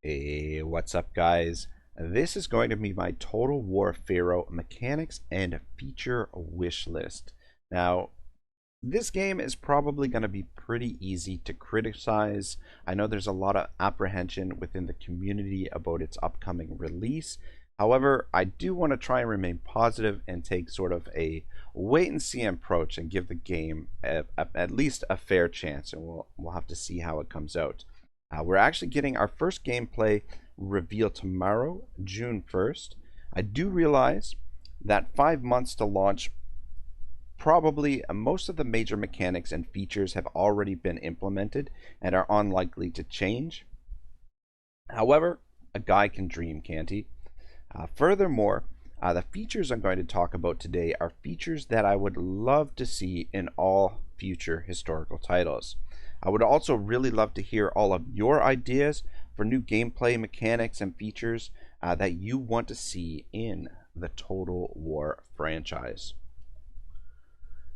Hey, what's up, guys? This is going to be my Total War Pharaoh mechanics and feature wish list. Now, this game is probably going to be pretty easy to criticize. I know there's a lot of apprehension within the community about its upcoming release. However, I do want to try and remain positive and take sort of a wait and see approach and give the game at least a fair chance, and we'll have to see how it comes out. We're actually getting our first gameplay reveal tomorrow, June 1st. I do realize that 5 months to launch, probably most of the major mechanics and features have already been implemented and are unlikely to change. However, a guy can dream, can't he? Furthermore, the features I'm going to talk about today are features that I would love to see in all future historical titles. I would also really love to hear all of your ideas for new gameplay mechanics and features that you want to see in the Total War franchise.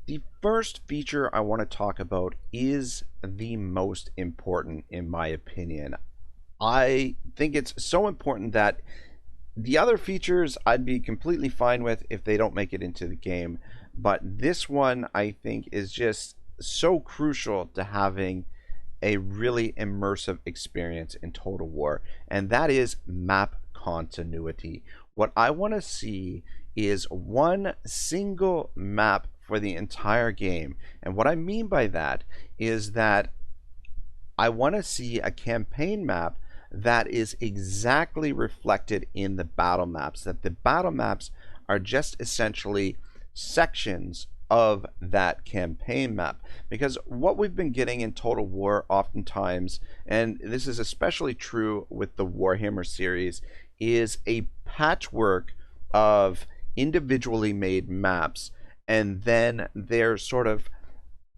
The first feature I want to talk about is the most important, in my opinion. I think it's so important that the other features I'd be completely fine with if they don't make it into the game, but this one I think is just so crucial to having a really immersive experience in Total War, and that is map continuity. What I want to see is one single map for the entire game, and what I mean by that is that I want to see a campaign map that is exactly reflected in the battle maps, that the battle maps are just essentially sections of that campaign map. Because what we've been getting in Total War oftentimes, and this is especially true with the Warhammer series, is a patchwork of individually made maps, and then they're sort of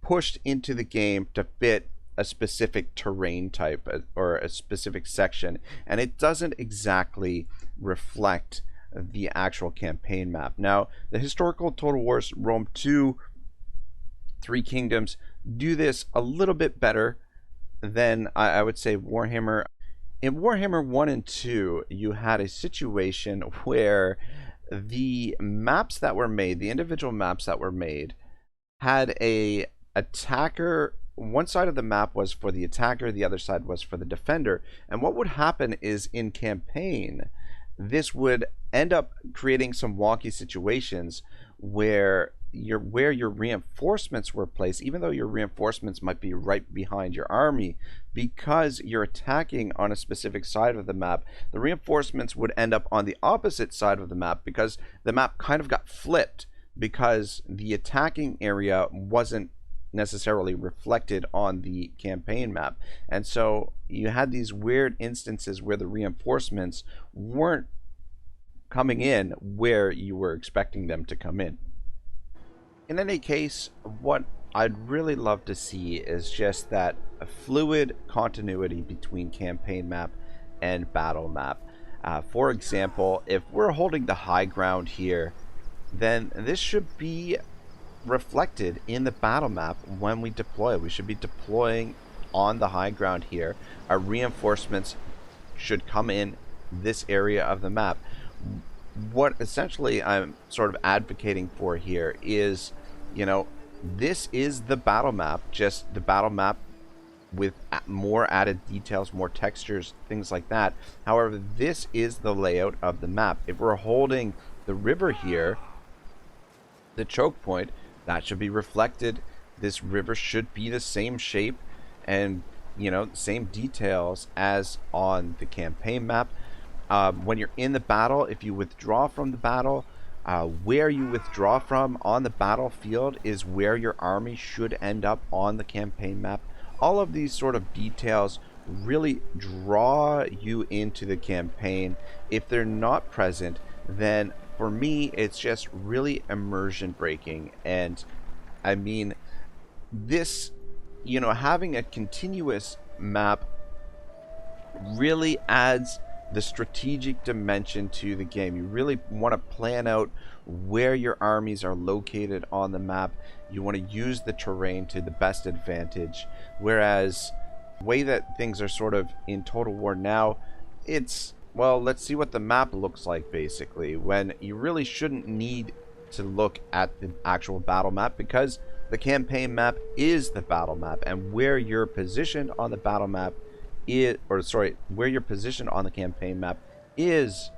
pushed into the game to fit a specific terrain type or a specific section, and it doesn't exactly reflect the actual campaign map. Now, the historical Total Wars Rome 2, Three Kingdoms do this a little bit better than I would say Warhammer. In Warhammer 1 and 2, you had a situation where the maps that were made, the individual maps that were made, had a attacker. One side of the map was for the attacker, the other side was for the defender. And what would happen is in campaign, this would end up creating some wonky situations where your reinforcements were placed, even though your reinforcements might be right behind your army, because you're attacking on a specific side of the map, the reinforcements would end up on the opposite side of the map because the map kind of got flipped because the attacking area wasn't necessarily reflected on the campaign map. And so you had these weird instances where the reinforcements weren't coming in where you were expecting them to come in. In any case, what I'd really love to see is just that a fluid continuity between campaign map and battle map. For example, if we're holding the high ground here, then this should be reflected in the battle map when we deploy. We should be deploying on the high ground here. Our reinforcements should come in this area of the map. What essentially I'm sort of advocating for here is, you know, this is the battle map, just the battle map with more added details, more textures, things like that. However, this is the layout of the map. If we're holding the river here, the choke point, that should be reflected. This river should be the same shape and, you know, same details as on the campaign map. When you're in the battle, if you withdraw from the battle, where you withdraw from on the battlefield is where your army should end up on the campaign map. All of these sort of details really draw you into the campaign. If they're not present, then for me, it's just really immersion breaking. And I mean, this, you know, having a continuous map really adds the strategic dimension to the game. You really want to plan out where your armies are located on the map. You want to use the terrain to the best advantage. Whereas the way that things are sort of in Total War now, it's, well, let's see what the map looks like, basically, when you really shouldn't need to look at the actual battle map, because the campaign map is the battle map, and where you're positioned on the battle map is, or sorry, where you're positioned on the campaign map is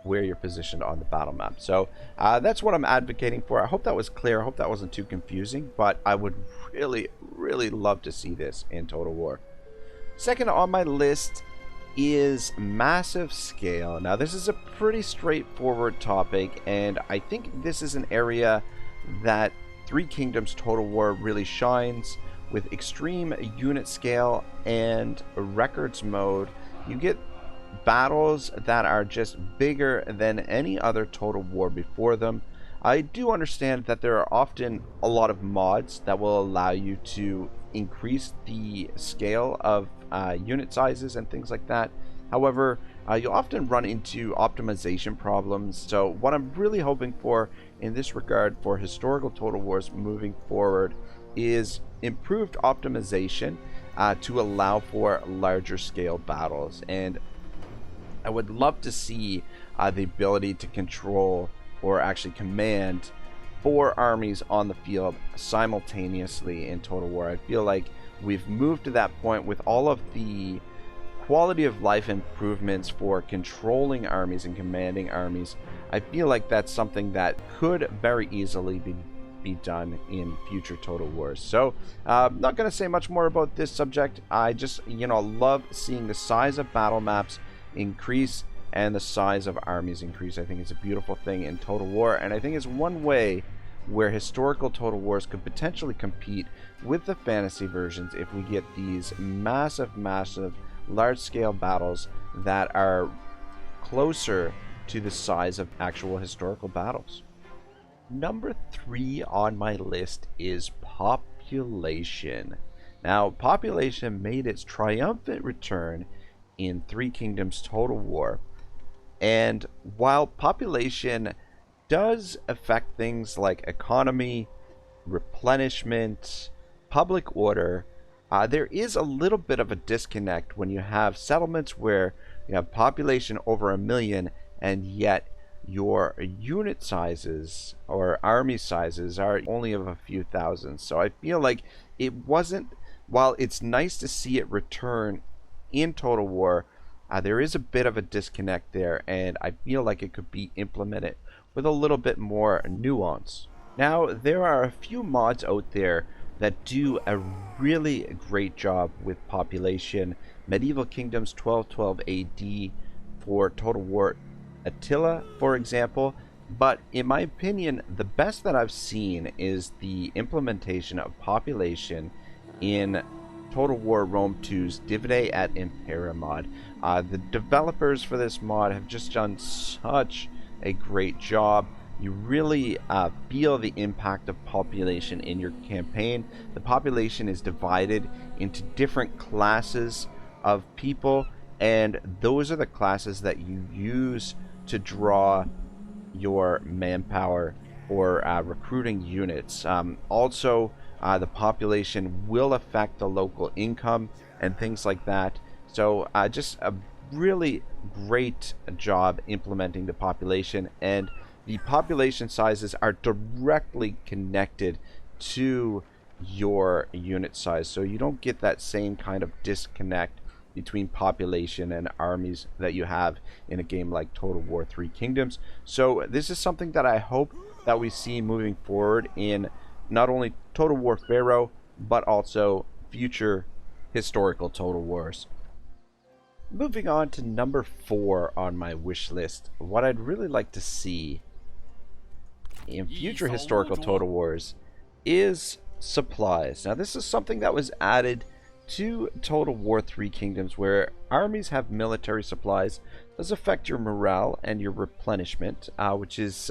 where you're positioned on the battle map. So that's what I'm advocating for. I hope that was clear. I hope that wasn't too confusing, but I would really love to see this in Total War. Second on my list is massive scale. Now this is a pretty straightforward topic, and I think this is an area that Three Kingdoms Total War really shines. With extreme unit scale and records mode, you get battles that are just bigger than any other Total War before them. I do understand that there are often a lot of mods that will allow you to increase the scale of unit sizes and things like that. However, you'll often run into optimization problems. So what I'm really hoping for in this regard for historical Total Wars moving forward is improved optimization to allow for larger scale battles. And I would love to see the ability to control or actually command 4 armies on the field simultaneously in Total War. I feel like we've moved to that point with all of the quality of life improvements for controlling armies and commanding armies. I feel like that's something that could very easily be done in future Total Wars. So I'm not going to say much more about this subject. I just, love seeing the size of battle maps increase and the size of armies increase. I think it's a beautiful thing in Total War, and I think it's one way where historical Total Wars could potentially compete with the fantasy versions if we get these massive large-scale battles that are closer to the size of actual historical battles. Number 3 on my list is population. Now, population made its triumphant return in Three Kingdoms Total War, and while population does affect things like economy, replenishment, public order, there is a little bit of a disconnect when you have settlements where you have population over 1 million and yet your unit sizes or army sizes are only of a few thousand. So I feel like it wasn't, while it's nice to see it return in Total War, there is a bit of a disconnect there, and I feel like it could be implemented with a little bit more nuance. Now, there are a few mods out there that do a really great job with population. Medieval Kingdoms 1212 AD for Total War Attila, for example. But in my opinion, the best that I've seen is the implementation of population in Total War Rome 2's Divide et Impera mod. The developers for this mod have just done such a great job. You really feel the impact of population in your campaign. The population is divided into different classes of people, and those are the classes that you use to draw your manpower or recruiting units. Also, the population will affect the local income and things like that. So just a really great job implementing the population, and the population sizes are directly connected to your unit size, so you don't get that same kind of disconnect between population and armies that you have in a game like Total War Three Kingdoms. So this is something that I hope that we see moving forward in not only Total War Pharaoh, but also future historical Total Wars. Moving on to number 4 on my wish list, what I'd really like to see in future historical Total Wars is supplies. Now this is something that was added to Total War Three Kingdoms, where armies have military supplies. It does affect your morale and your replenishment, which is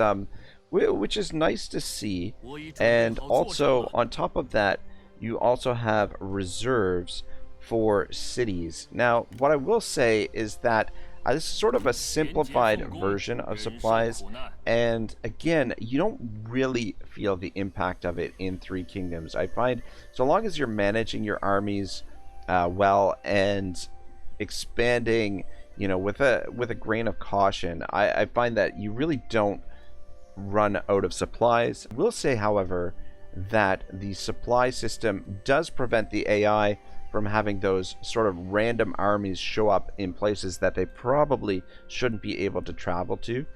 nice to see. And also on top of that, you also have reserves for cities. Now what I will say is that this is sort of a simplified version of supplies, and again, you don't really feel the impact of it in Three Kingdoms. I find so long as you're managing your armies well and expanding with a grain of caution. I find that you really don't run out of supplies. I will say, however, that the supply system does prevent the AI from having those sort of random armies show up in places that they probably shouldn't be able to travel to.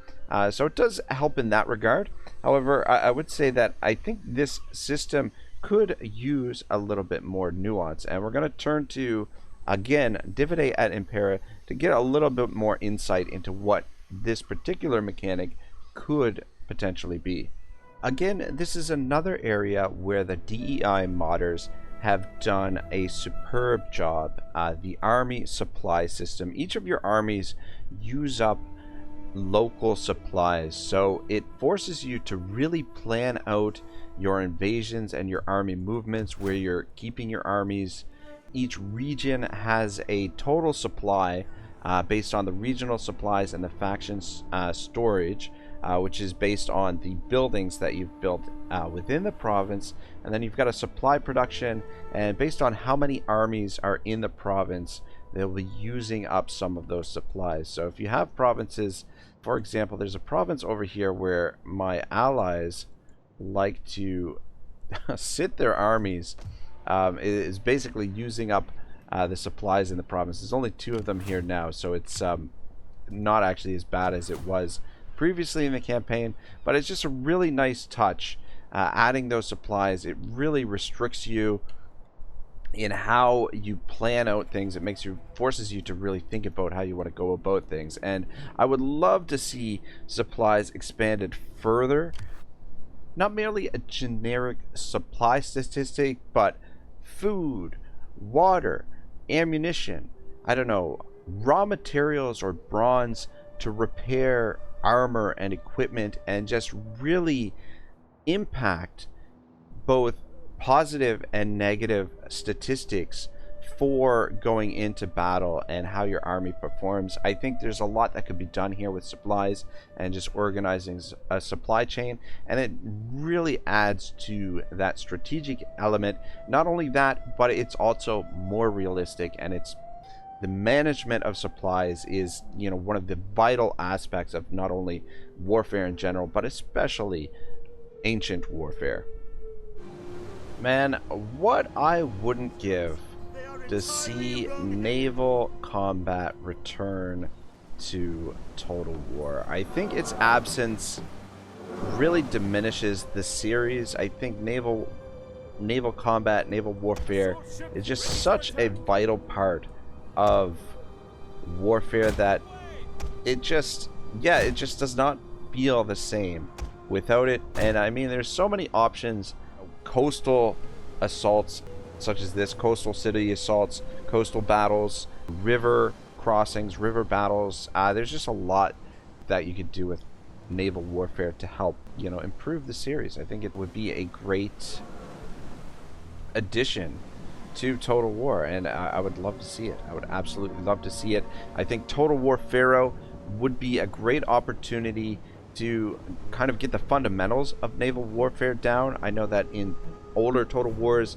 So it does help in that regard. However, I would say that I think this system could use a little bit more nuance, and we're going to turn to, again, Divide et Impera to get a little bit more insight into what this particular mechanic could potentially be. Again, this is another area where the DEI modders have done a superb job. The army supply system. Each of your armies use up local supplies, so it forces you to really plan out your invasions and your army movements, where you're keeping your armies. Each region has a total supply based on the regional supplies and the factions storage, which is based on the buildings that you've built within the province. And then you've got a supply production, and based on how many armies are in the province, they'll be using up some of those supplies. So if you have provinces, for example, there's a province over here where my allies like to sit their armies. Is basically using up the supplies in the province. There's only 2 of them here now, so it's not actually as bad as it was previously in the campaign, but it's just a really nice touch. Adding those supplies, it really restricts you in how you plan out things. It forces you to really think about how you want to go about things, and I would love to see supplies expanded further. Not merely a generic supply statistic, but food, water, ammunition, I don't know, raw materials or bronze to repair armor and equipment, and just really impact both positive and negative statistics for going into battle and how your army performs. I think there's a lot that could be done here with supplies and just organizing a supply chain, and it really adds to that strategic element. Not only that, but it's also more realistic, and it's the management of supplies is, one of the vital aspects of not only warfare in general, but especially ancient warfare. Man, what I wouldn't give to see naval combat return to Total War. I think its absence really diminishes the series. I think naval combat, naval warfare is just such a vital part of warfare that it just does not feel the same without it. And I mean, there's so many options. Coastal assaults such as this, coastal city assaults, coastal battles, river crossings, river battles. There's just a lot that you could do with naval warfare to help, improve the series. I think it would be a great addition to Total War, and I would love to see it. I would absolutely love to see it. I think Total War Pharaoh would be a great opportunity to kind of get the fundamentals of naval warfare down. I know that in older Total Wars,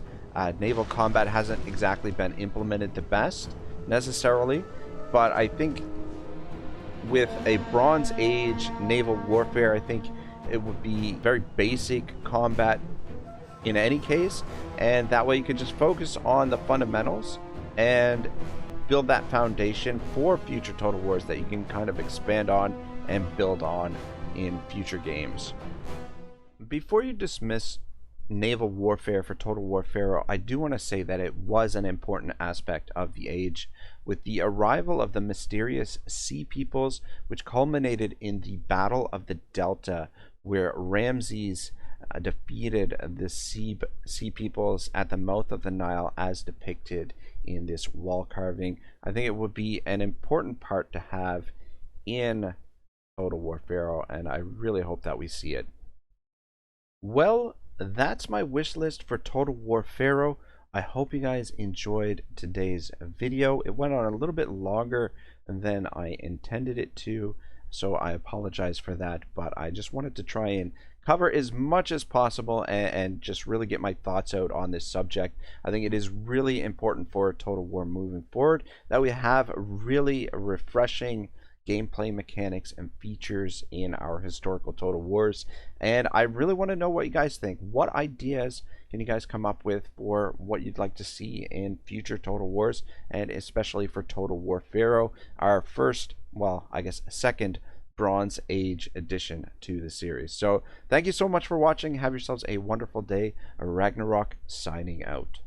naval combat hasn't exactly been implemented the best necessarily, but I think with a Bronze Age naval warfare, I think it would be very basic combat in any case, and that way you can just focus on the fundamentals and build that foundation for future Total Wars that you can kind of expand on and build on in future games. Before you dismiss naval warfare for Total War Pharaoh, I do want to say that it was an important aspect of the age, with the arrival of the mysterious sea peoples, which culminated in the Battle of the Delta, where Ramses defeated the sea peoples at the mouth of the Nile as depicted in this wall carving. I think it would be an important part to have in Total War Pharaoh, and I really hope that we see it. Well, that's my wish list for Total War Pharaoh. I hope you guys enjoyed today's video. It went on a little bit longer than I intended it to, so I apologize for that, but I just wanted to try and cover as much as possible and just really get my thoughts out on this subject. I think it is really important for Total War moving forward that we have really refreshing gameplay mechanics and features in our historical Total Wars. And I really want to know what you guys think. What ideas can you guys come up with for what you'd like to see in future Total Wars, and especially for Total War Pharaoh, our first, well, I guess second Bronze Age addition to the series. So thank you so much for watching. Have yourselves a wonderful day. Ragnarok signing out.